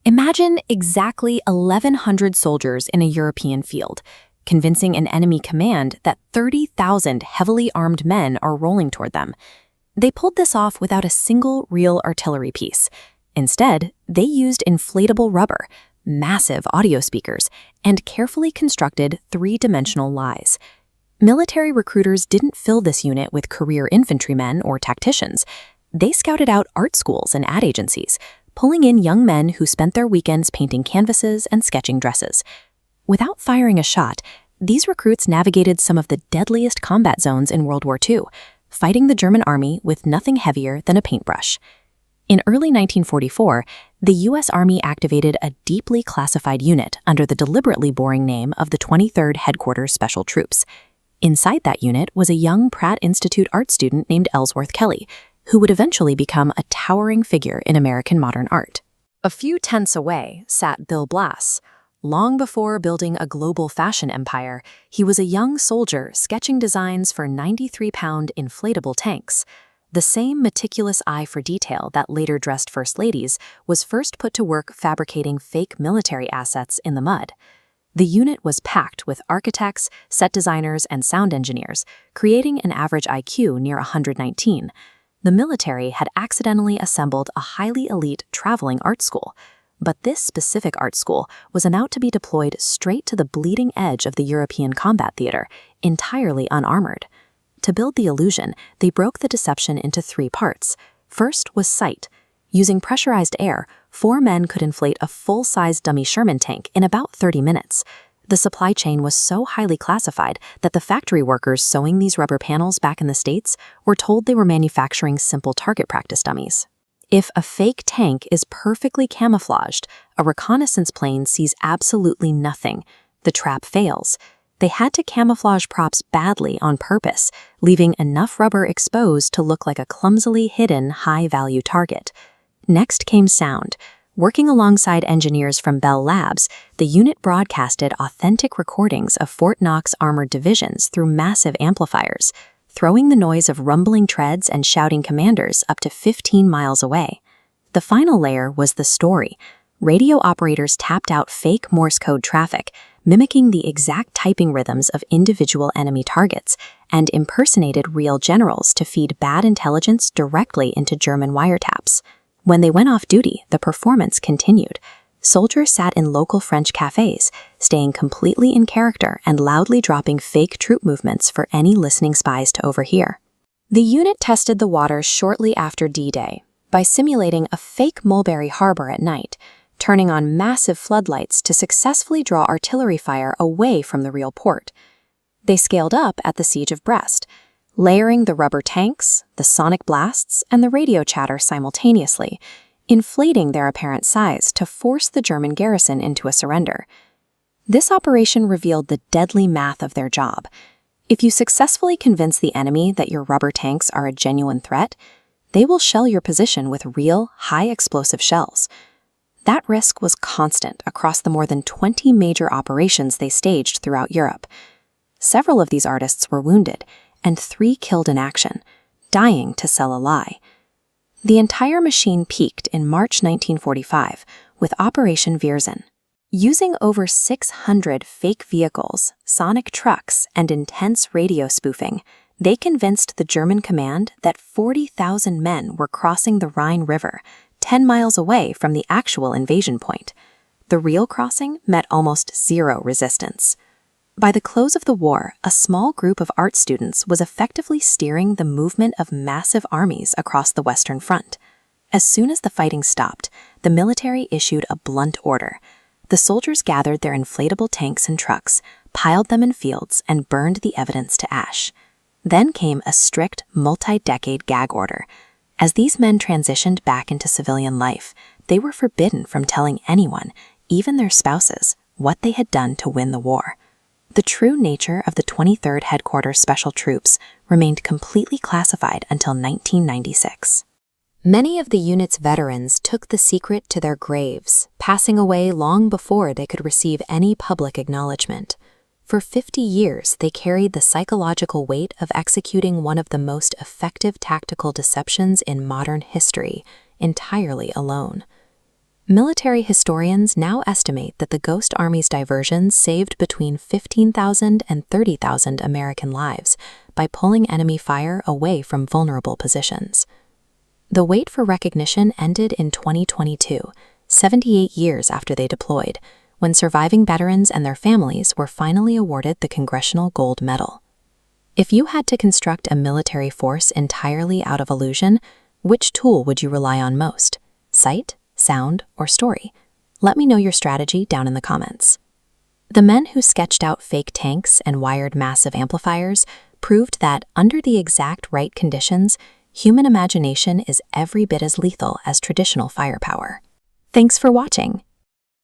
Imagine exactly 1,100 soldiers in a European field, convincing an enemy command that 30,000 heavily armed men are rolling toward them. They pulled this off without a single real artillery piece. Instead, they used inflatable rubber, massive audio speakers, and carefully constructed three-dimensional lies. Military recruiters didn't fill this unit with career infantrymen or tacticians. They scouted out art schools and ad agencies, pulling in young men who spent their weekends painting canvases and sketching dresses. Without firing a shot, these recruits navigated some of the deadliest combat zones in World War II, fighting the German army with nothing heavier than a paintbrush. In early 1944, the U.S. Army activated a deeply classified unit under the deliberately boring name of the 23rd Headquarters Special Troops. Inside that unit was a young Pratt Institute art student named Ellsworth Kelly, who would eventually become a towering figure in American modern art. A few tents away sat Bill Blass. Long before building a global fashion empire, he was a young soldier sketching designs for 93-pound inflatable tanks. The same meticulous eye for detail that later dressed first ladies was first put to work fabricating fake military assets in the mud. The unit was packed with architects, set designers, and sound engineers, creating an average IQ near 119. The military had accidentally assembled a highly elite traveling art school, but this specific art school was about to be deployed straight to the bleeding edge of the European combat theater, entirely unarmored. To build the illusion, they broke the deception into three parts. First was sight. Using pressurized air, 4 men could inflate a full-size dummy Sherman tank in about 30 minutes. The supply chain was so highly classified that the factory workers sewing these rubber panels back in the States were told they were manufacturing simple target practice dummies. If a fake tank is perfectly camouflaged, a reconnaissance plane sees absolutely nothing. The trap fails. They had to camouflage props badly on purpose, leaving enough rubber exposed to look like a clumsily hidden high-value target. Next came sound. Working alongside engineers from Bell Labs, the unit broadcasted authentic recordings of Fort Knox armored divisions through massive amplifiers, throwing the noise of rumbling treads and shouting commanders up to 15 miles away. The final layer was the story. Radio operators tapped out fake Morse code traffic, mimicking the exact typing rhythms of individual enemy targets, and impersonated real generals to feed bad intelligence directly into German wiretaps. When they went off duty, the performance continued. Soldiers sat in local French cafes, staying completely in character and loudly dropping fake troop movements for any listening spies to overhear. The unit tested the waters shortly after D-Day by simulating a fake Mulberry Harbor at night, turning on massive floodlights to successfully draw artillery fire away from the real port. They scaled up at the Siege of Brest, layering the rubber tanks, the sonic blasts, and the radio chatter simultaneously, inflating their apparent size to force the German garrison into a surrender. This operation revealed the deadly math of their job. If you successfully convince the enemy that your rubber tanks are a genuine threat, they will shell your position with real, high-explosive shells. That risk was constant across the more than 20 major operations they staged throughout Europe. Several of these artists were wounded, and 3 killed in action, dying to sell a lie. The entire machine peaked in March 1945 with Operation Viersen. Using over 600 fake vehicles, sonic trucks, and intense radio spoofing, they convinced the German command that 40,000 men were crossing the Rhine River, 10 miles away from the actual invasion point. The real crossing met almost zero resistance. By the close of the war, a small group of art students was effectively steering the movement of massive armies across the Western Front. As soon as the fighting stopped, the military issued a blunt order. The soldiers gathered their inflatable tanks and trucks, piled them in fields, and burned the evidence to ash. Then came a strict, multi-decade gag order. As these men transitioned back into civilian life, they were forbidden from telling anyone, even their spouses, what they had done to win the war. The true nature of the 23rd Headquarters Special Troops remained completely classified until 1996. Many of the unit's veterans took the secret to their graves, passing away long before they could receive any public acknowledgement. For 50 years, they carried the psychological weight of executing one of the most effective tactical deceptions in modern history, entirely alone. Military historians now estimate that the Ghost Army's diversions saved between 15,000 and 30,000 American lives by pulling enemy fire away from vulnerable positions. The wait for recognition ended in 2022, 78 years after they deployed, when surviving veterans and their families were finally awarded the Congressional Gold Medal. If you had to construct a military force entirely out of illusion, which tool would you rely on most? Sight, sound, or story? Let me know your strategy down in the comments. The men who sketched out fake tanks and wired massive amplifiers proved that, under the exact right conditions, human imagination is every bit as lethal as traditional firepower. Thanks for watching.